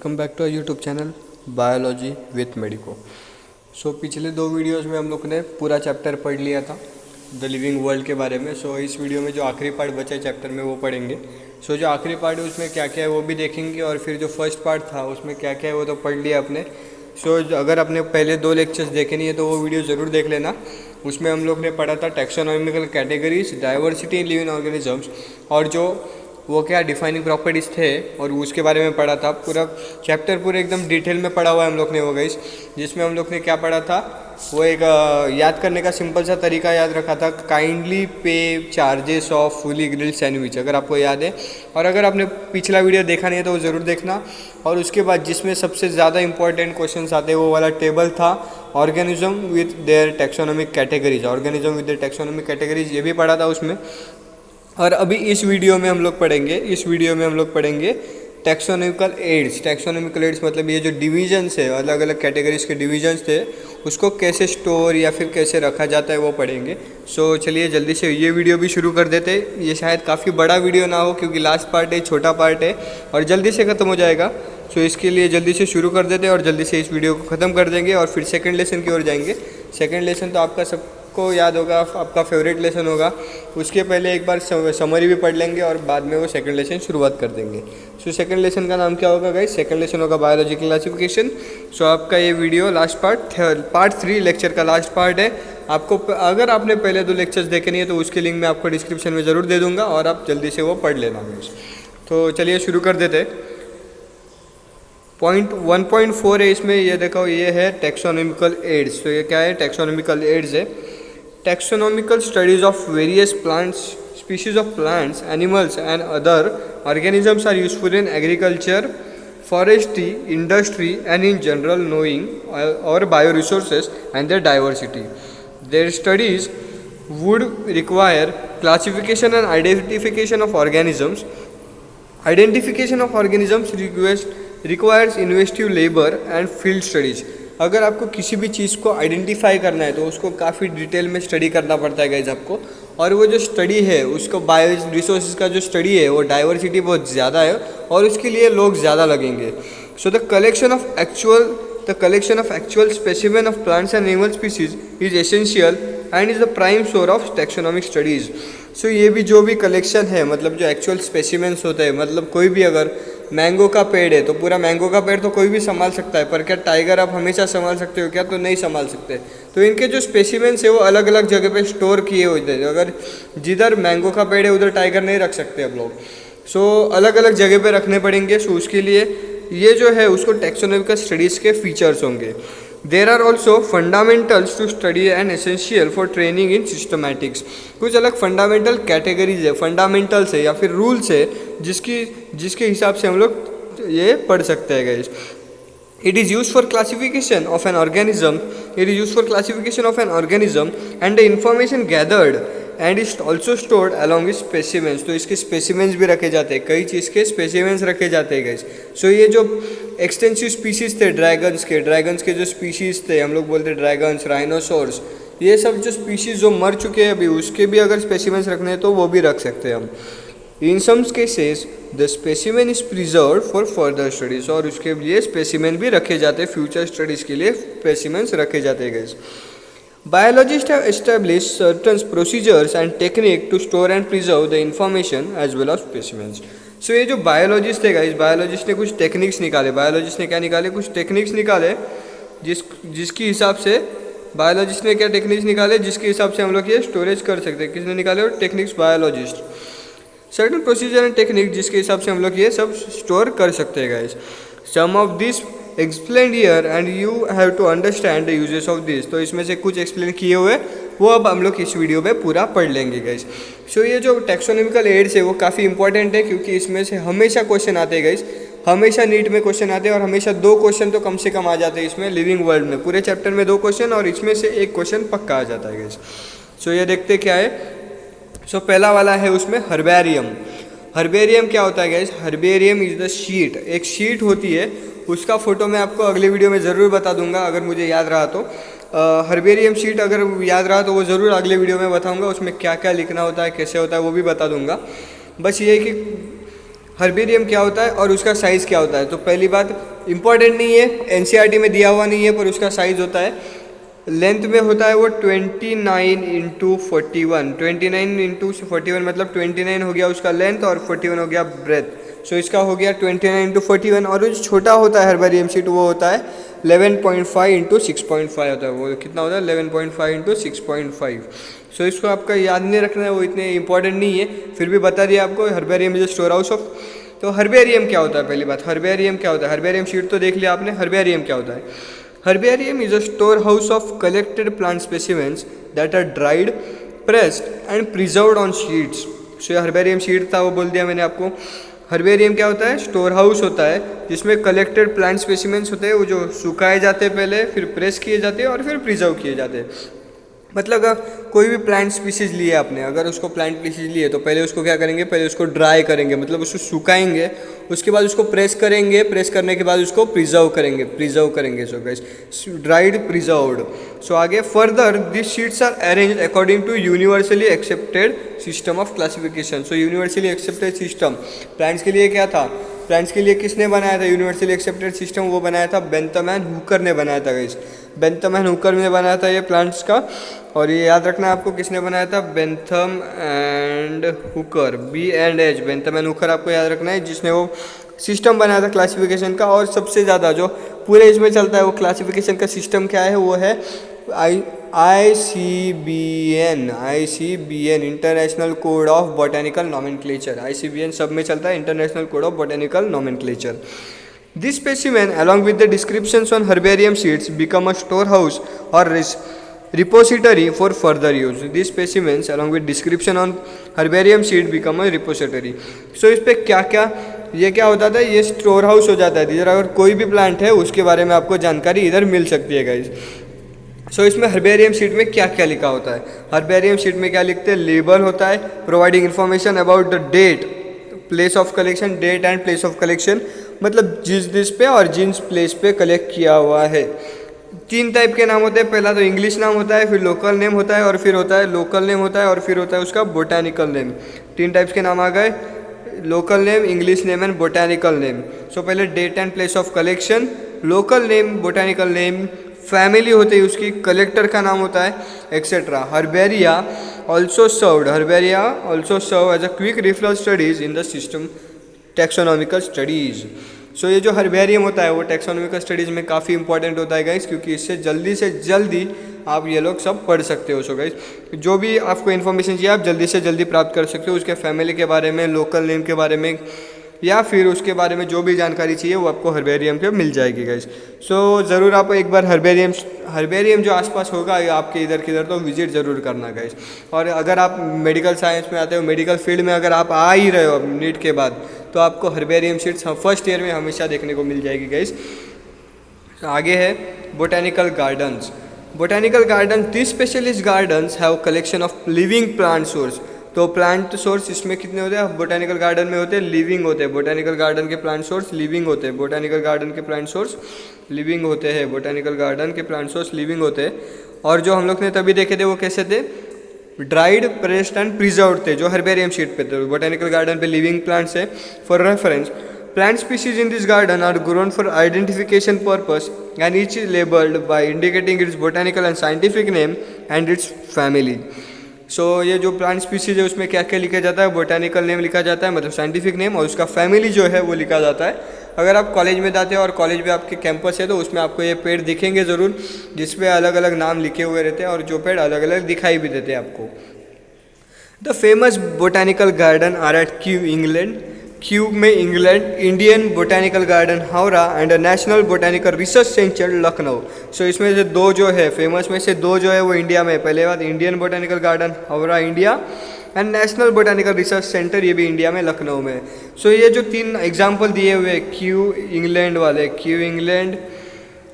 Welcome back to YouTube channel biology with medico. पिछले दो videos में हम लोग ने पूरा चैप्टर पढ़ लिया था द लिविंग वर्ल्ड के बारे में। इस वीडियो में जो आखिरी पार्ट बचा है चैप्टर में वो पढ़ेंगे। जो आखिरी पार्ट है उसमें क्या क्या है वो भी देखेंगे, और फिर जो फर्स्ट पार्ट था उसमें क्या क्या है वो तो पढ़ लिया आपने। अगर आपने पहले दो लेक्चर्स देखे नहीं है तो वो वीडियो ज़रूर देख लेना। उसमें हम लोग ने पढ़ा था taxonomical categories, diversity in living organisms, और जो वो क्या डिफाइनिंग प्रॉपर्टीज़ थे और उसके बारे में पढ़ा था। पूरा चैप्टर पूरे एकदम डिटेल में पढ़ा हुआ है हम लोग ने वो गाइस। जिसमें हम लोग ने क्या पढ़ा था वो एक याद करने का सिंपल सा तरीका याद रखा था, काइंडली पे charges of fully grilled sandwich, अगर आपको याद है। और अगर आपने पिछला वीडियो देखा नहीं है तो वो ज़रूर देखना। और उसके बाद जिसमें सबसे ज़्यादा इंपॉर्टेंट क्वेश्चन आते हैं वो वाला टेबल था organism with their taxonomic categories, organism with their taxonomic categories, ये भी पढ़ा था उसमें। और अभी इस वीडियो में हम लोग पढ़ेंगे टैक्सोनॉमिकल एड्स। टैक्सोनॉमिकल एड्स मतलब ये जो डिवीजन्स है, अलग अलग कैटेगरीज के डिवीजन्स थे, उसको कैसे स्टोर या फिर कैसे रखा जाता है वो पढ़ेंगे। चलिए जल्दी से ये वीडियो भी शुरू कर देते हैं। ये शायद काफ़ी बड़ा वीडियो ना हो क्योंकि लास्ट पार्ट है, छोटा पार्ट है और जल्दी से ख़त्म हो जाएगा। इसके लिए जल्दी से शुरू कर देते हैं और जल्दी से इस वीडियो को ख़त्म कर देंगे और फिर सेकेंड लेसन की ओर जाएंगे। सेकेंड लेसन तो आपका सबको याद होगा, आपका फेवरेट लेसन होगा। उसके पहले एक बार समरी भी पढ़ लेंगे और बाद में वो सेकंड लेसन शुरुआत कर देंगे। सेकंड लेसन का नाम क्या होगा गाइस? सेकंड लेसन होगा बायोलॉजी क्लासिफिकेशन। आपका ये वीडियो लास्ट पार्ट 3 लेक्चर का लास्ट पार्ट है। आपको अगर आपने पहले 2 लेक्चर्स देखे नहीं है तो उसके लिंक मैं आपको डिस्क्रिप्शन में ज़रूर दे दूँगा और आप जल्दी से वो पढ़ लेना गाइस। चलिए शुरू कर देते। पॉइंट 1.4 है इसमें, ये देखो, ये है टैक्सोनॉमिकल एड्स। ये क्या है? टैक्सोनॉमिकल एड्स है। Taxonomical studies of various plants, species of plants, animals and other organisms are useful in agriculture, forestry, industry and in general knowing our bioresources and their diversity. Their studies would require classification and identification of organisms. Identification of organisms requires investigative labor and field studies. अगर आपको किसी भी चीज़ को identify करना है तो उसको काफ़ी डिटेल में स्टडी करना पड़ता है गाइज आपको। और वो जो स्टडी है उसको बायो रिसोर्सेज का जो स्टडी है वो डाइवर्सिटी बहुत ज़्यादा है और उसके लिए लोग ज़्यादा लगेंगे। The collection of actual specimen of plants and animal species is essential and is the prime source of taxonomic studies. ये भी जो भी कलेक्शन है, मतलब जो एक्चुअल स्पेसिमेंस होते हैं, मतलब कोई भी अगर मैंगो का पेड़ है तो पूरा मैंगो का पेड़ तो कोई भी संभाल सकता है, पर क्या टाइगर आप हमेशा संभाल सकते हो क्या? तो नहीं संभाल सकते। तो इनके जो स्पेसिमेंस है वो अलग अलग जगह पे स्टोर किए होते हैं। अगर जिधर मैंगो का पेड़ है उधर टाइगर नहीं रख सकते आप लोग। अलग अलग जगह पे रखने पड़ेंगे। उसके लिए ये जो है उसको टैक्सोनॉमिकल स्टडीज़ के फीचर्स होंगे। There are also fundamentals to study and essential for training in systematics. कुछ अलग फंडामेंटल कैटेगरीज है, फंडामेंटल्स है या फिर रूल्स है जिसके हिसाब से हम लोग ये पढ़ सकते हैं guys. It is used for classification of an organism. And the information gathered and is also stored along with specimens. तो इसके specimens भी रखे जाते हैं, कई चीज़ के specimens रखे जाते हैं गाइस। ये जो एक्सटेंसिव स्पीसीज थे ड्रैगन्स के जो स्पीशीज़ थे, हम लोग बोलते हैं ड्रैगन्स, राइनोसोर्स, ये सब जो स्पीशीज़ जो मर चुके हैं अभी, उसके भी अगर स्पेसिमेंस रखने हैं तो वो भी रख सकते हैं हम। In some cases the specimen is preserve for further studies, और उसके लिए स्पेसिमेन भी रखे जाते हैं, फ्यूचर स्टडीज़ के लिए स्पेसिमेंस रखे जाते हैं guys. Biologists have established certain procedures and technique to store and preserve the information as well as specimens. ये जो बायोलॉजिस्ट है गाइस, बायोलॉजिस्ट ने कुछ टेक्निक्स निकाले। बायोलॉजिस्ट ने क्या निकाले? कुछ टेक्निक्स निकाले जिसके हिसाब से बायोलॉजिस्ट ने क्या टेक्निक्स निकाले जिसके हिसाब से हम लोग ये स्टोरेज कर सकते हैं। किसने निकाले? और techniques biologist. Certain procedure and technique जिसके हिसाब से हम लोग ये सब स्टोर कर सकते हैं guys. Some of this explain here and you have to understand the uses of this. तो इसमें से कुछ एक्सप्लेन किए हुए वो अब हम लोग इस वीडियो में पूरा पढ़ लेंगे गाइस। ये जो टैक्सोनॉमिकल एड्स है वो काफ़ी इंपॉर्टेंट है क्योंकि इसमें से हमेशा क्वेश्चन आते हैं गाइस, हमेशा नीट में क्वेश्चन आते हैं और हमेशा 2 क्वेश्चन तो कम से कम आ जाते हैं इसमें। लिविंग वर्ल्ड में पूरे चैप्टर में 2 क्वेश्चन और इसमें से 1 क्वेश्चन पक्का आ जाता है गाइस। ये देखते क्या है। पहला वाला है उसमें हर्बेरियम। हर्बेरियम क्या होता है guys? Herbarium is the sheet, एक शीट होती है, उसका फ़ोटो मैं आपको अगले वीडियो में ज़रूर बता दूंगा अगर मुझे याद रहा तो। हर्बेरियम शीट अगर याद रहा तो वो ज़रूर अगले वीडियो में बताऊंगा, उसमें क्या क्या लिखना होता है, कैसे होता है वो भी बता दूंगा। बस ये है कि हर्बेरियम क्या होता है और उसका साइज़ क्या होता है। तो पहली बात इंपॉर्टेंट नहीं है, एनसीईआरटी में दिया हुआ नहीं है, पर उसका साइज़ होता है, लेंथ में होता है वो 29x41, 29x41 मतलब 29 हो गया उसका लेंथ और 41 हो गया ब्रेथ। सो इसका हो गया 29x41। और जो छोटा होता है हर्बेरियम शीट वो होता है 11.5x6.5 होता है। वो कितना होता है 11.5x6.5। सो इसको आपका याद नहीं रखना है, वो इतने इंपॉर्टेंट नहीं है, फिर भी बता दिया आपको। Herbarium is store house of. तो हर्बेरियम क्या होता है, पहली बात हर्बेरियम क्या होता है। हर्बेरियम शीट तो देख लिया आपने, हर्बेरियम क्या होता है। Herbarium is a storehouse of collected plant specimens that are dried, pressed and preserved on sheets. So ये हर्बेरियम शीट था, वो बोल दिया मैंने आपको। हर्बेरियम क्या होता है, स्टोर हाउस होता है जिसमें कलेक्टेड प्लांट स्पेसिमेंस होते हैं, वो जो सुखाए जाते हैं पहले, फिर प्रेस किए जाते हैं और फिर प्रिजर्व किए जाते हैं। मतलब अगर कोई भी प्लांट स्पीसीज लिए आपने, अगर उसको प्लांट स्पीसीज लिए तो पहले उसको क्या करेंगे, पहले उसको ड्राई करेंगे, मतलब उसको सुखाएंगे, उसके बाद उसको प्रेस करेंगे, प्रेस करने के बाद उसको प्रिजर्व करेंगे। So guys dried preserved. So आगे further this sheets are arranged according to universally accepted system of classification. So universally accepted system plants के लिए क्या था, प्लांट्स के लिए किसने बनाया था यूनिवर्सली एक्सेप्टेड सिस्टम, वो बनाया था बेंथम एंड हुकर ने बनाया था गाइस। बेंथम एंड हुकर ने बनाया था ये प्लांट्स का। और ये याद रखना आपको किसने बनाया था, Bentham and Hooker, B&H, Bentham and Hooker आपको याद रखना है, जिसने वो सिस्टम बनाया था क्लासिफिकेशन का। और सबसे ज़्यादा जो पूरे इसमें चलता है वो क्लासिफिकेशन का सिस्टम क्या है, वो है ICBN international code of botanical nomenclature. ICBN सब में चलता है, international code of botanical nomenclature. This specimen along with the descriptions on herbarium sheets become a storehouse or repository for further use. These specimens along with description on herbarium sheet become a repository. So इस पे क्या क्या ये क्या होता था, ये store house हो जाता है। इधर अगर कोई भी प्लांट है उसके बारे में आपको जानकारी इधर मिल सकती है गाइज। सो इसमें हर्बेरियम शीट में क्या क्या लिखा होता है, हर्बेरियम शीट में क्या लिखते हैं, लेबल होता है, providing information about the date, place of collection, date and place of collection, मतलब जिस पे और जिन प्लेस पे कलेक्ट किया हुआ है। 3 टाइप के नाम होते हैं, पहला तो इंग्लिश नाम होता है, फिर लोकल नेम होता है, और फिर होता है लोकल नेम होता है, और फिर होता है उसका बोटानिकल नेम। 3 टाइप्स के नाम आ गए, local name, English name and botanical name. So पहले date and place of collection, local name, botanical name, family होती है उसकी, कलेक्टर का नाम होता है, etcetera. Herbaria also serve as a quick referral studies in the system taxonomical studies. So ये जो हर्बेरियम होता है वो टैक्सोनॉमिकल स्टडीज़ में काफ़ी इंपॉर्टेंट होता है गाइस, क्योंकि इससे जल्दी से जल्दी आप ये लोग सब पढ़ सकते हो। सो गाइस जो भी आपको इन्फॉर्मेशन चाहिए आप जल्दी से जल्दी प्राप्त कर सकते हो, उसके फैमिली के बारे में, लोकल नेम के बारे में, या फिर उसके बारे में जो भी जानकारी चाहिए वो आपको हर्बेरियम पे मिल जाएगी गाइस। सो ज़रूर आप एक बार हर्बेरियम जो आसपास होगा या आपके इधर किधर, तो विजिट ज़रूर करना गाइस। और अगर आप मेडिकल साइंस में आते हो, मेडिकल फील्ड में अगर आप आ ही रहे हो नीट के बाद, तो आपको हर्बेरियम शीट्स फर्स्ट ईयर में हमेशा देखने को मिल जाएगी गाइस। आगे है botanical gardens. Botanical garden, this specialist gardens have collection of living plant source. तो प्लांट सोर्स इसमें कितने होते हैं, बोटेनिकल गार्डन में होते हैं, लिविंग होते हैं। बोटेनिकल गार्डन के प्लांट सोर्स लिविंग होते हैं, बोटेनिकल गार्डन के प्लांट सोर्स लिविंग होते हैं, बोटेनिकल गार्डन के प्लांट सोर्स लिविंग होते हैं। और जो हम लोग ने तभी देखे थे वो कैसे थे, ड्राइड, प्रेस्ड एंड प्रिजर्व्ड थे, जो हर्बेरियम शीट पे थे। बोटेनिकल गार्डन पे लिविंग प्लांट्स है। For reference, plant species in this garden are grown for identification purpose and each is labelled by indicating its botanical and scientific name and its family. So ये जो plant species है उसमें क्या क्या लिखा जाता है, बोटेनिकल नेम लिखा जाता है, मतलब साइंटिफिक नेम, और उसका फैमिली जो है वो लिखा जाता है। अगर आप कॉलेज में जाते हो और कॉलेज में आपके कैंपस है तो उसमें आपको ये पेड़ दिखेंगे ज़रूर, जिसपे अलग अलग नाम लिखे हुए रहते हैं, और जो पेड़ अलग अलग दिखाई भी देते हैं आपको। The famous botanical garden are at Kew, England, Kew में England, Indian botanical garden Howrah and national botanical research centre Lucknow. So इसमें से 2 जो है फेमस में से 2 जो है वो इंडिया में, पहले बात Indian botanical garden Howrah India and national botanical research centre, ये भी इंडिया में लखनऊ में। सो ये जो 3 एग्जाम्पल दिए हुए क्यू इंग्लैंड वाले, Q England,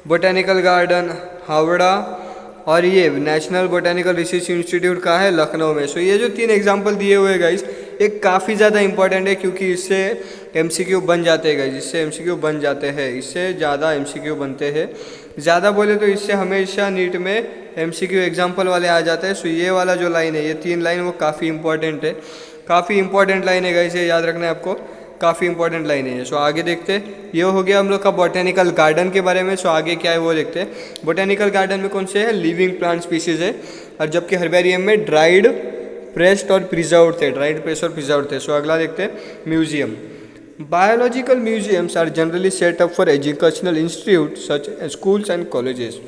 botanical garden Howrah, और ये नेशनल बोटेनिकल रिसर्च इंस्टीट्यूट का है लखनऊ में। सो ये जो 3 एग्जाम्पल दिए हुए गाइस, ये काफ़ी ज़्यादा इंपॉर्टेंट है, क्योंकि इससे MCQ बन जाते हैं गाइस, इससे MCQ बन जाते हैं, इससे ज़्यादा MCQ बनते हैं। ज़्यादा बोले तो इससे हमेशा नीट में MCQ एग्जाम्पल वाले आ जाते हैं। सो ये वाला जो लाइन है, ये 3 लाइन वो काफ़ी इंपॉर्टेंट है, काफ़ी इंपॉर्टेंट लाइन है गाइस, ये याद रखना है आपको। काफ़ी इंपॉर्टेंट लाइन है। सो आगे देखते हैं, ये हो गया हम लोग का बॉटेनिकल गार्डन के बारे में। सो आगे क्या है वो देखते हैं। बॉटेनिकल गार्डन में कौन से है, लिविंग प्लांट स्पीसीज है, और जबकि हर्बेरियम में ड्राइड, प्रेस्ड और प्रिजर्व्ड थे, ड्राइड, प्रेस्ड और प्रिजर्व्ड थे। सो अगला देखते हैं, museum. Biological museums are generally set up for educational institute such as schools and colleges.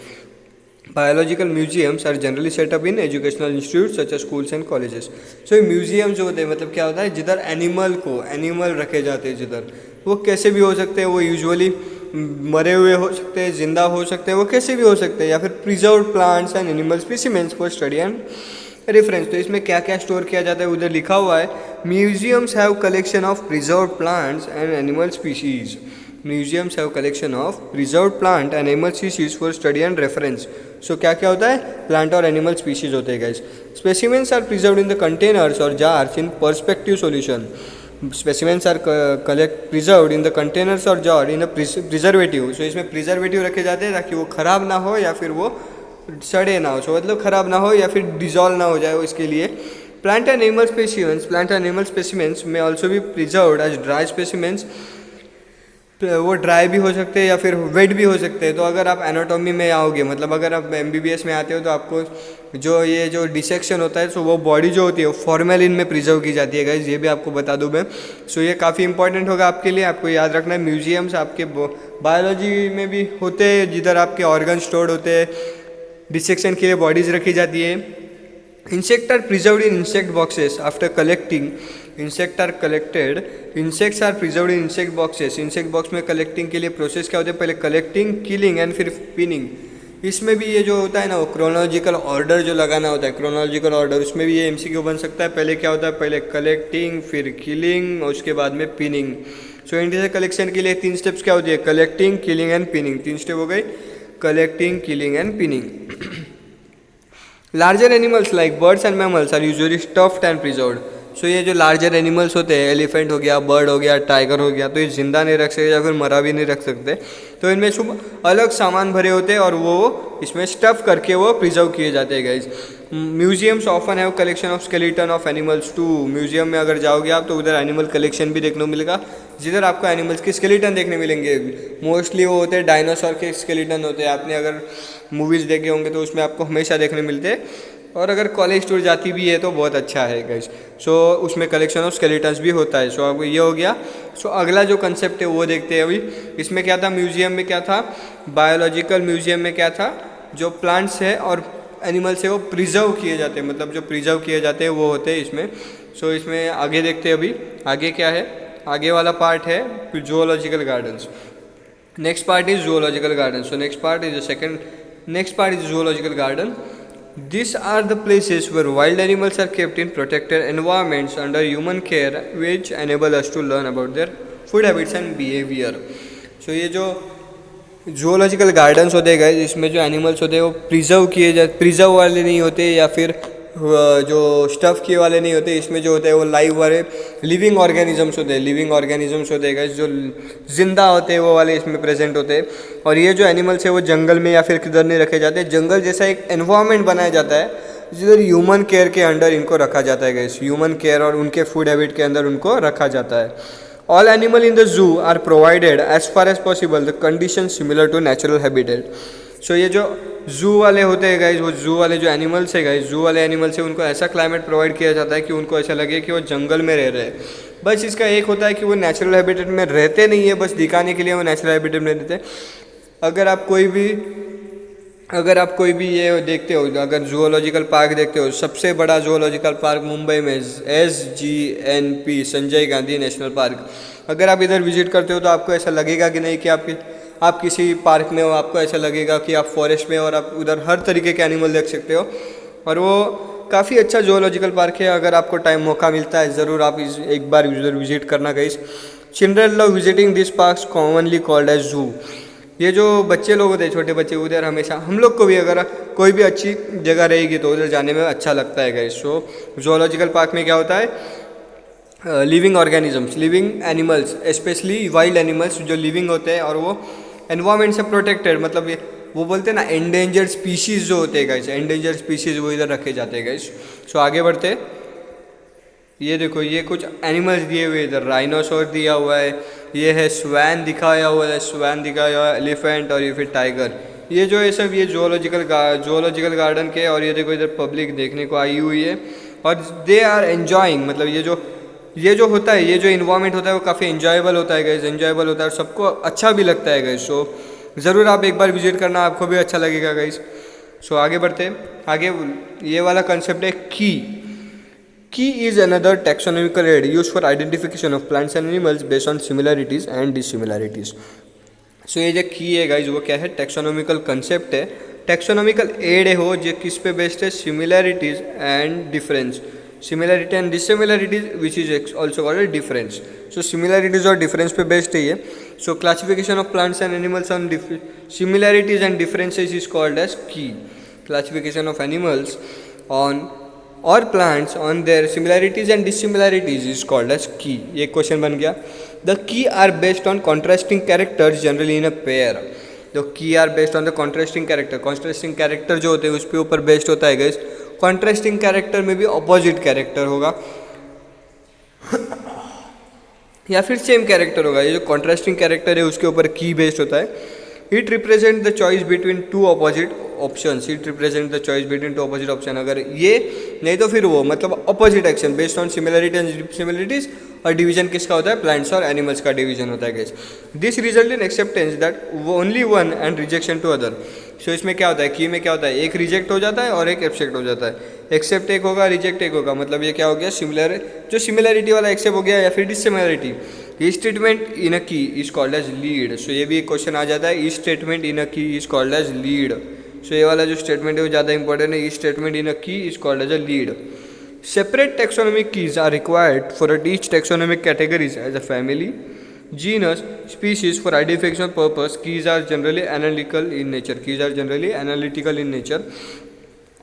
Biological museums are generally setup in educational institute such as schools and colleges. So ये museum जो होते हैं, मतलब क्या होता है, जिधर एनिमल रखे जाते हैं, जिधर वो कैसे भी हो सकते हैं, वो यूजुअली मरे हुए हो सकते हैं, जिंदा हो सकते हैं, वो कैसे भी हो सकते हैं, या फिर preserved plants and animal specimens for study and reference. तो इसमें क्या क्या स्टोर किया जाता है उधर लिखा हुआ है, museums have collection of preserved plants and animal species. Museums have collection of preserved plant and animal species for study and reference. So क्या क्या होता है, प्लांट और एनिमल स्पीशीज होते हैं guys. Specimens are preserved in the containers और jars in perspective solution. Specimens are preserved in the containers और jar in a preservative. So इसमें प्रिजर्वेटिव रखे जाते हैं ताकि वो खराब ना हो या फिर वो सड़े ना हो, सो मतलब खराब ना हो या फिर डिजॉल्व ना हो जाए, वो इसके लिए। प्लांट एंड एनिमल स्पेसिमेंट्स में ऑल्सो भी प्रिजर्व्ड एज ड्राई स्पेसिमेंट्स। वो ड्राई भी हो सकते हैं या फिर वेट भी हो सकते हैं। तो अगर आप एनाटॉमी में आओगे, मतलब अगर आप MBBS में आते हो, तो आपको जो डिसेक्शन होता है, सो वो बॉडी जो होती है वो फॉर्मेलिन में प्रिजर्व की जाती है गाइस, ये भी आपको बता दूं मैं। सो ये काफ़ी इंपॉर्टेंट होगा आपके लिए, आपको याद रखना है। म्यूजियम्स आपके बायोलॉजी में भी होते हैं, जिधर आपके ऑर्गन स्टोर्ड होते हैं, डिसेक्शन के लिए बॉडीज रखी जाती है। Insect are preserved in insect boxes after collecting. Insect are preserved in insect boxes. Insect box में कलेक्टिंग के लिए प्रोसेस क्या होता है, पहले कलेक्टिंग, किलिंग एंड फिर पिनिंग। इसमें भी ये जो होता है ना, वो क्रोनोलॉजिकल ऑर्डर जो लगाना होता है, क्रोनोलॉजिकल ऑर्डर, उसमें भी ये MCQ बन सकता है। पहले क्या होता है, पहले कलेक्टिंग, फिर किलिंग, और उसके बाद में पिनिंग। सो इंडिया कलेक्शन के लिए 3 स्टेप्स क्या होती है, collecting, killing and pinning. 3 step हो गई, collecting, killing and pinning. Larger animals like birds and mammals are usually stuffed and preserved. So ये जो लार्जर एनिमल्स होते हैं, एलिफेंट हो गया, बर्ड हो गया, टाइगर हो गया, तो ये जिंदा नहीं रख सकते या फिर मरा भी नहीं रख सकते। तो इनमें सब अलग सामान भरे होते हैं और वो इसमें स्टफ करके वो प्रिजर्व किए जाते हैं guys. Museums often have collection of skeleton of animals too. Museum में अगर जाओगे आप तो उधर एनिमल कलेक्शन भी देखने को मिलेगा, जिधर आपको एनिमल्स के स्केलेटन देखने मिलेंगे। मोस्टली वो होते हैं डायनासोर के स्केलेटन होते हैं, आपने अगर मूवीज़ देखे होंगे तो उसमें आपको हमेशा देखने मिलते हैं। और अगर कॉलेज टूर जाती भी है तो बहुत अच्छा है गाइस। सो उसमें कलेक्शन ऑफ स्केलेटन्स भी होता है। सो अब ये हो गया। सो अगला जो कंसेप्ट है वो देखते हैं अभी। इसमें क्या था, म्यूजियम में क्या था, बायोलॉजिकल म्यूजियम में क्या था, जो प्लांट्स है और एनिमल्स है वो प्रिजर्व किए जाते हैं, मतलब जो प्रिजर्व किए जाते हैं वो होते हैं इसमें। सो इसमें आगे देखते हैं अभी, आगे क्या है, आगे वाला पार्ट है zoological gardens. Next part is zoological garden. So next part is zoological garden. These are the places where wild animals are kept in protected environments under human care, which enable us to learn about their food habits and behavior. So ये जो zoological gardens होते हैं guys, इसमें जो animals होते हैं वो preserve वाले नहीं होते या फिर जो स्टफ़ किए वाले नहीं होते। इसमें जो होते हैं वो लाइव वाले लिविंग ऑर्गेनिजम्स होते हैं गाइस, जो जिंदा होते हैं वो वाले इसमें प्रेजेंट होते हैं। और ये जो एनिमल्स है वो जंगल में या फिर किधर नहीं रखे जाते, जंगल जैसा एक एनवायरनमेंट बनाया जाता है जिधर ह्यूमन केयर के अंडर इनको रखा जाता है गाइस। ह्यूमन केयर और उनके फूड हैबिट के अंदर उनको रखा जाता है। All animal in the zoo are provided as far as possible the condition similar to natural habitat. So ये जो जू वाले होते हैं गाइज, वो जू वाले जो एनिमल्स है गाइज, जू वाले एनिमल्स है उनको ऐसा क्लाइमेट प्रोवाइड किया जाता है कि उनको ऐसा लगे कि वो जंगल में रह रहे हैं। बस इसका एक होता है कि वो नेचुरल हैबिटेट में रहते नहीं है, बस दिखाने के लिए वो नेचुरल हैबिटेट में रहते हैं। अगर आप कोई भी ये देखते हो, अगर जूलॉजिकल पार्क देखते हो, सबसे बड़ा जूलॉजिकल पार्क मुंबई में SGNP, Sanjay Gandhi national park. अगर आप इधर विजिट करते हो तो आपको ऐसा लगेगा कि नहीं कि आप किसी पार्क में हो, आपको ऐसा लगेगा कि आप फॉरेस्ट में हो और आप उधर हर तरीके के एनिमल देख सकते हो। और वो काफ़ी अच्छा जूलॉजिकल पार्क है। अगर आपको टाइम मौका मिलता है ज़रूर आप एक बार उधर विजिट करना guys. Children love visiting this parks commonly called as zoo. ये जो बच्चे लोग होते हैं, छोटे बच्चे, उधर हमेशा हम लोग को भी अगर कोई भी अच्छी जगह रहेगी तो उधर जाने में अच्छा लगता है गाइस। सो जूलॉजिकल पार्क में क्या होता है, living organisms, living animals, specially wild animals जो लिविंग होते हैं और वो एनवायरनमेंट से प्रोटेक्टेड, मतलब वो बोलते हैं ना एंडेंजर्ड स्पीशीज़ जो होते हैं गाइस, एंडेंजर्ड स्पीशीज़ वो इधर रखे जाते हैं गाइस। सो आगे बढ़ते, ये देखो, ये कुछ एनिमल्स दिए हुए, इधर राइनोसोर दिया हुआ है, ये है स्वैन दिखाया हुआ है, स्वैन दिखाया हुआ है, एलिफेंट और ये फिर टाइगर। ये जो है सब ये जोलॉजिकल गार्डन के, और ये देखो इधर पब्लिक देखने को आई हुई है और दे आर एन्जॉइंग, मतलब ये जो होता है, ये जो इन्वायरमेंट होता है वो काफ़ी एन्जॉयबल होता है गाइस, एन्जॉयबल होता है और सबको अच्छा भी लगता है गाइस। सो ज़रूर आप एक बार विजिट करना, आपको भी अच्छा लगेगा गाइस। सो आगे बढ़ते हैं। आगे ये वाला कंसेप्ट है की। Key is another taxonomical aid used for identification of plants and animals based on similarities and dissimilarities. So ये जो की है गाइज वो क्या है, टैक्सोनॉमिकल कंसेप्ट है, टैक्सोनॉमिकल एड है वो जो किस पे बेस्ड है, similarities and difference, similarity and dissimilarities which is also called difference. So similarities और डिफरेंस पे बेस्ड है ये। So classification of plants and animals on similarities and differences is called as key. Classification of animals on or plants on their similarities and dissimilarities is called as key। ये question बन गया। The key are based on contrasting characters generally in a pair। The key are based on the contrasting character। contrasting character जो होते हैं उस पे ऊपर based होता है गाइस। contrasting character में भी opposite character होगा या फिर सेम कैरेक्टर होगा। ये जो कॉन्ट्रास्टिंग कैरेक्टर है उसके ऊपर की बेस्ड होता है। It represent the choice between two opposite option. It represent the choice between two opposite option. अगर ये नहीं तो फिर वो, मतलब opposite action based on similarity and dissimilarities. और डिवीजन किसका होता है, प्लांट्स और एनिमल्स का डिवीजन होता है guys. This result in acceptance that only one and rejection to other. So इसमें क्या होता है, की में क्या होता है, एक रिजेक्ट हो जाता है और एक एक्सेप्ट हो जाता है। एक्सेप्ट एक होगा, रिजेक्ट एक होगा, मतलब ये क्या हो गया, सिमिलर जो सिमिलरिटी वाला एक्सेप्ट हो गया या फिर dissimilarity. E statement in a key is called as lead. सो ये भी एक क्वेश्चन आ जाता है, e statement in a key is called as lead. सो ये वाला जो स्टेटमेंट है वो ज़्यादा इंपॉर्टेंट है। E statement in a key is called as a lead. Separate taxonomic keys are required for each taxonomic categories as a family, genus, species for identification purpose. Keys are generally analytical in nature। Keys are generally analytical in nature।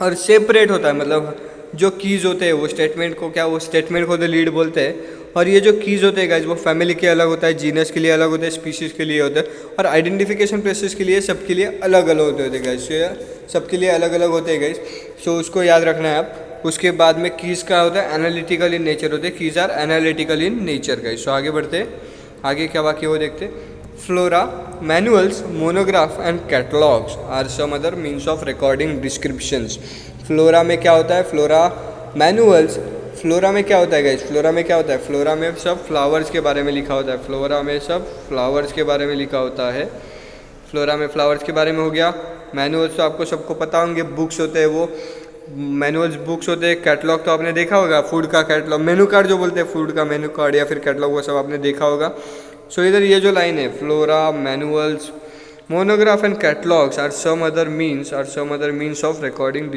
और separate होता है, मतलब जो keys होते हैं वो statement को क्या, वो स्टेटमेंट को द लीड बोलते हैं। और ये जो कीज होते हैं गाइज वो फैमिली के अलग होता है, जीनस के लिए अलग होता है, स्पीशीज़ के लिए होता है, और आइडेंटिफिकेशन प्रोसेस के लिए सबके लिए अलग अलग होते हैं गाइज। सबके लिए अलग अलग होते हैं गाइज। सो उसको याद रखना है आप। उसके बाद में कीज का होता है एनालिटिकल इन नेचर होते हैं। Keys are analytical in nature guys. So आगे बढ़ते हैं, आगे क्या बाकी वो देखते। Flora, manuals, monograph and catalogues are some other means of recording descriptions. Flora में क्या होता है, फ्लोरा, मैनुअल्स। फ्लोरा में क्या होता है गाइस, फ्लोरा में क्या होता है, फ्लोरा में सब फ्लावर्स के बारे में लिखा होता है। फ्लोरा में सब फ्लावर्स के बारे में लिखा होता है। फ्लोरा में फ्लावर्स के बारे में हो गया। मैनुअल्स तो आपको सबको पता होंगे, बुक्स होते हैं वो, मैनुअल्स बुक्स होते हैं। कैटलॉग तो आपने देखा होगा, फूड का कैटलॉग, मेनू कार्ड जो बोलते हैं, फूड का मेनू कार्ड या फिर कैटलॉग, वो सब आपने देखा होगा। सो इधर ये जो लाइन है, flora, manuals, monograph and catalogues are some other means of recording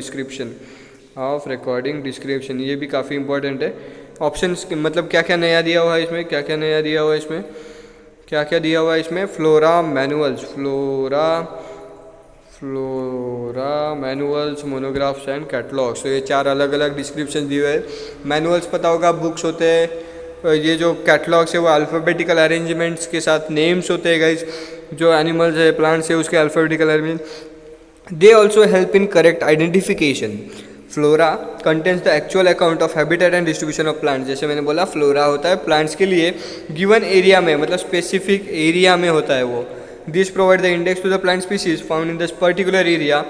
description. ये भी काफ़ी इंपॉर्टेंट है। ऑप्शंस मतलब क्या क्या नया दिया हुआ है इसमें, क्या क्या दिया हुआ है इसमें, flora, manuals, manuals, monographs and catalogues. तो ये 4 अलग अलग डिस्क्रिप्शन दिए हुए हैं। मैनुअल्स पता होगा, बुक्स होते हैं। ये जो कैटलॉग्स है वो अल्फ़ाबेटिकल अरेंजमेंट्स के साथ नेम्स होते हैं गाइज। जो एनिमल्स है, प्लांट्स है, उसके alphabetical arrangement. They also help in correct identification. Flora contents the actual account of habitat and distribution of plants. जैसे मैंने बोला, फ्लोरा होता है प्लांट्स के लिए गिवन एरिया में, मतलब स्पेसिफिक एरिया में होता है वो। This provide the index to the plant species found in this particular area.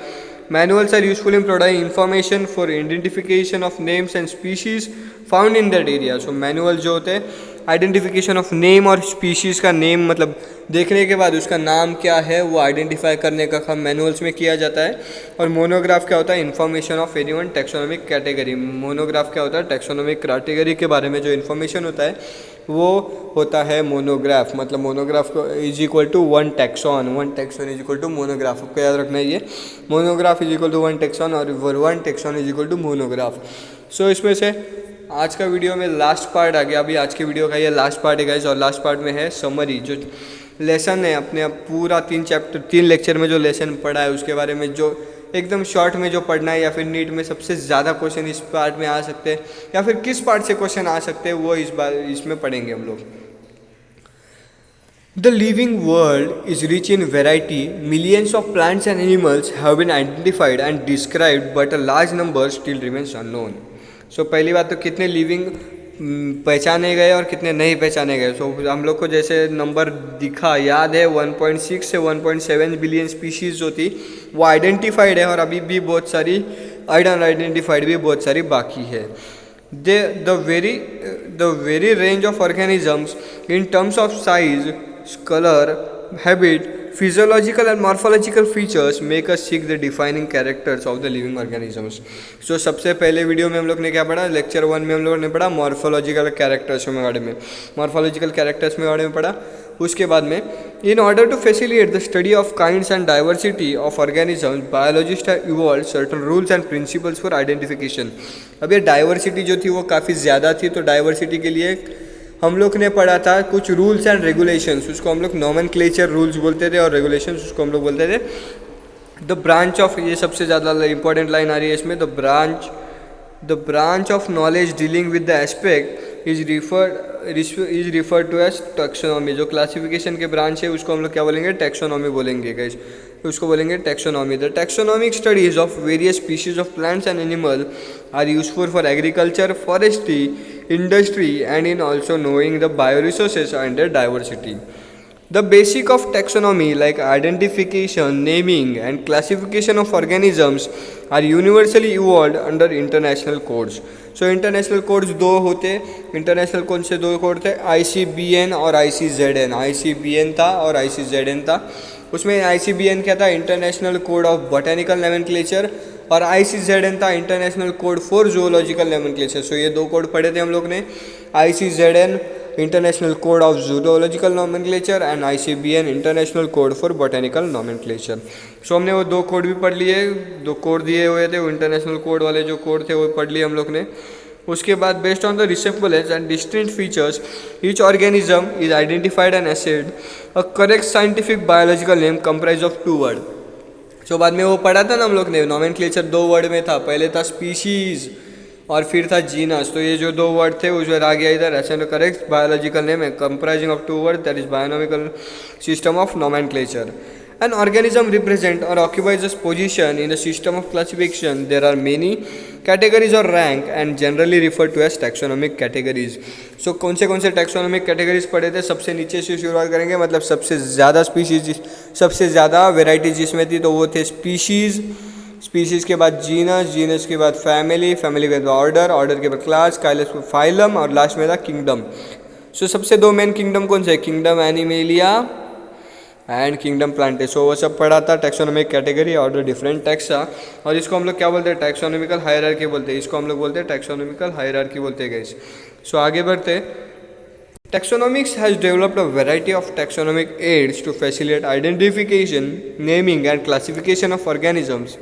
Manuals are useful in providing information for identification of names and species found in that area. So manual जो होते हैं identification of name और species का name, मतलब देखने के बाद उसका नाम क्या है वो आइडेंटिफाई करने का काम मैनुअल्स में किया जाता है। और मोनोग्राफ क्या होता है, information of any one taxonomic category. Monograph क्या होता है, टैक्सोनॉमिक कैटेगरी के बारे में जो इन्फॉर्मेशन होता है वो होता है मोनोग्राफ। मतलब मोनोग्राफ को is equal to 1 taxon is equal to monograph. आपको याद रखना है ये, monograph is equal to 1 taxon और 1 taxon is equal to monograph. So इसमें से आज का वीडियो में लास्ट पार्ट आ गया। अभी आज के वीडियो का ये लास्ट पार्ट है गाइस, और लास्ट पार्ट में है समरी। जो लेसन है अपने पूरा 3 लेक्चर में जो लेसन पढ़ा है उसके बारे में, जो एकदम शॉर्ट में जो पढ़ना है, या फिर नीट में सबसे ज़्यादा क्वेश्चन इस पार्ट में आ सकते हैं, या फिर किस पार्ट से क्वेश्चन आ सकते हैं, वो इसमें पढ़ेंगे हम लोग। The living world is rich in variety. Millions of plants and animals have been identified and described, but a large number still remains unknown. So पहली बात तो कितने लिविंग पहचाने गए और कितने नहीं पहचाने गए। सो हम लोग को जैसे नंबर दिखा याद है 1.6 से 1.7 बिलियन स्पीशीज़ जो थी वो आइडेंटिफाइड है, और अभी भी बहुत सारी अनआइडेंटिफाइड भी बहुत सारी बाकी है। The very range of organisms in terms of size, color, habit, physiological and morphological features make us seek the defining characters of the living organisms. So सबसे पहले वीडियो में हम लोग ने क्या पढ़ा, लेक्चर 1 में हम लोगों ने पढ़ा मॉर्फोलॉजिकल कैरेक्टर्स के बारे में, मॉर्फोलॉजिकल कैरेक्टर्स के बारे में पढ़ा। उसके बाद में in order to facilitate the study of kinds and diversity of organisms biologist have evolved certain rules and principles for identification. अब ये डाइवर्सिटी जो थी वो काफ़ी ज़्यादा थी, तो डाइवर्सिटी के लिए हम लोग ने पढ़ा था कुछ रूल्स एंड रेगुलेशंस, उसको हम लोग नॉमेनक्लेचर रूल्स बोलते थे, और रेगुलेशंस उसको हम लोग बोलते थे द ब्रांच ऑफ, ये सबसे ज़्यादा इंपॉर्टेंट लाइन आ रही है इसमें, the branch of knowledge dealing with the aspect is referred to as taxonomy. जो क्लासिफिकेशन के ब्रांच है उसको हम लोग क्या बोलेंगे, टैक्सोनॉमी बोलेंगे गाइस, उसको बोलेंगे taxonomy. The taxonomic studies of various species of plants and animal are useful for agriculture, forestry, industry, and in also knowing the bioresources and their diversity. The basic of taxonomy like identification, naming and classification of organisms are universally evolved under international codes. So international codes दो होते, international कौन से दो code थे, ICBN और ICZN। ICBN था और ICZN था। उसमें ICBN क्या था, international code of botanical nomenclature, और ICZN था international code for zoological nomenclature. So ये दो कोड पढ़े थे हम लोग ने, ICZN international code of zoological nomenclature and ICBN international code for botanical nomenclature. So हमने वो दो कोड भी पढ़ लिए, दो कोड दिए हुए थे, वो इंटरनेशनल कोड वाले जो कोड थे वो पढ़ लिए हम लोग ने। उसके बाद based on the resemblance and distinct features each organism is identified and assigned a correct scientific biological name comprise of 2 word. So बाद में वो पढ़ा था ना हम लोग ने, नोमेनक्लेचर 2 वर्ड में था, पहले था स्पीशीज और फिर था जीनस। तो ये जो 2 वर्ड थे उस पर आ गया इधर एसेड करेक्ट बायोलॉजिकल नेम है comprising of 2 word, that is binomial system of nomenclature. An organism represents or occupies a position in the system of classification. There are many categories or rank and generally referred to as taxonomic categories. So कौन से taxonomic categories पढ़े थे, सबसे नीचे से शुरुआत करेंगे, मतलब सबसे ज़्यादा species, सबसे ज़्यादा वेराइटी जिसमें थी तो वो थे species, species के बाद genus, genus के बाद family, family के बाद order, order के बाद class, class के बाद phylum और लास्ट में था kingdom. So सबसे दो मेन kingdom कौन से, kingdom animalia and kingdom plantae. So वो सब पढ़ा था, टैक्सोनॉमिक कैटेगरी और डिफरेंट टैक्सा, और इसको हम लोग क्या बोलते हैं, टैक्सोनॉमिकल हायरार्की बोलते हैं, इसको हम लोग बोलते हैं टैक्सोनॉमिकल हायरार्की बोलते हैं गाइस। सो आगे बढ़ते, taxonomics has developed a variety of taxonomic aids to facilitate identification, naming and classification of organisms.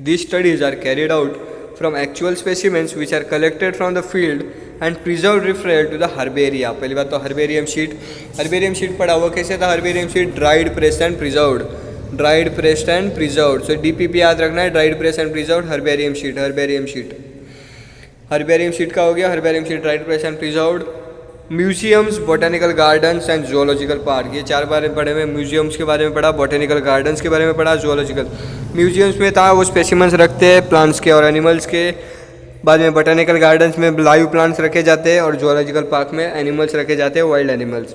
These studies are carried out from actual specimens which are collected from the field and preserved referred to the herbaria। पहली बात तो herbarium sheet पढ़ा हुआ कैसे था, herbarium sheet dried, pressed and preserved, dried, pressed and preserved। so DPP याद रखना है, dried, pressed and preserved, herbarium sheet का हो गया, herbarium sheet, dried, pressed and preserved। Museums, botanical gardens and zoological park, ये 4 बारे में पढ़े हुए। म्यूजियम्स के बारे में पढ़ा, बोटेनिकल गार्डन्स के बारे में पढ़ा, जूलॉजिकल। म्यूजियम्स में था वो स्पेसिमेंस रखते हैं प्लांट्स के और एनिमल्स के, बाद में बोटेनिकल गार्डन्स में लाइव प्लांट्स रखे जाते हैं और जूलॉजिकल पार्क में एनिमल्स रखे जाते हैं, wild animals.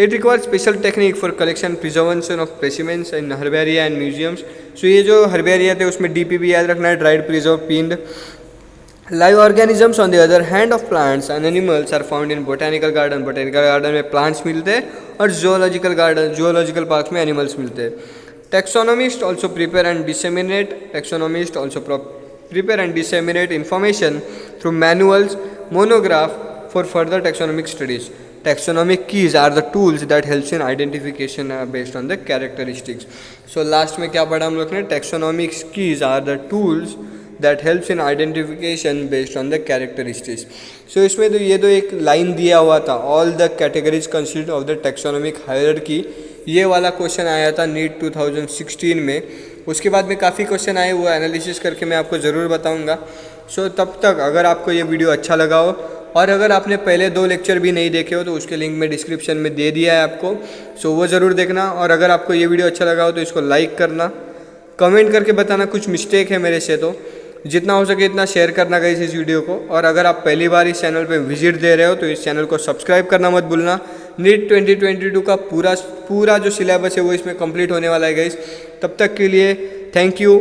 It require special technique for collection preservation of specimens in herbaria and museums. So ये जो हर्बेरिया थे उसमें DPP याद रखना है, dried, preserve, pinned. Live organisms on the other hand of plants and animals are found in botanical garden। botanical garden में plants मिलते हैं और zoological garden, zoological parks में animals मिलते हैं। Taxonomists also prepare and disseminate information through manuals, monograph for further taxonomic studies। Taxonomic keys are the tools that helps in identification based on the characteristics। So last में क्या पढ़ा हम लोग ने, taxonomic keys are the tools that helps in identification based on the characteristics। so इसमें तो ये तो एक लाइन दिया हुआ था, all the categories consist of the taxonomic hierarchy। ये वाला क्वेश्चन आया था नीट 2016 में। उसके बाद में काफ़ी क्वेश्चन आए, वो एनालिसिस करके मैं आपको ज़रूर बताऊंगा। सो तब तक अगर आपको ये वीडियो अच्छा लगा हो और अगर आपने पहले 2 लेक्चर भी नहीं देखे हो तो उसके लिंक मैं डिस्क्रिप्शन में दे दिया है आपको, सो वो ज़रूर देखना। और अगर आपको ये वीडियो अच्छा लगा हो तो इसको लाइक करना, कमेंट करके बताना कुछ मिस्टेक है मेरे से तो, जितना हो सके इतना शेयर करना गाइस इस वीडियो को। और अगर आप पहली बार इस चैनल पे विजिट दे रहे हो तो इस चैनल को सब्सक्राइब करना मत भूलना। नीट 2022 का पूरा जो सिलेबस है वो इसमें कंप्लीट होने वाला है गाइस। तब तक के लिए थैंक यू।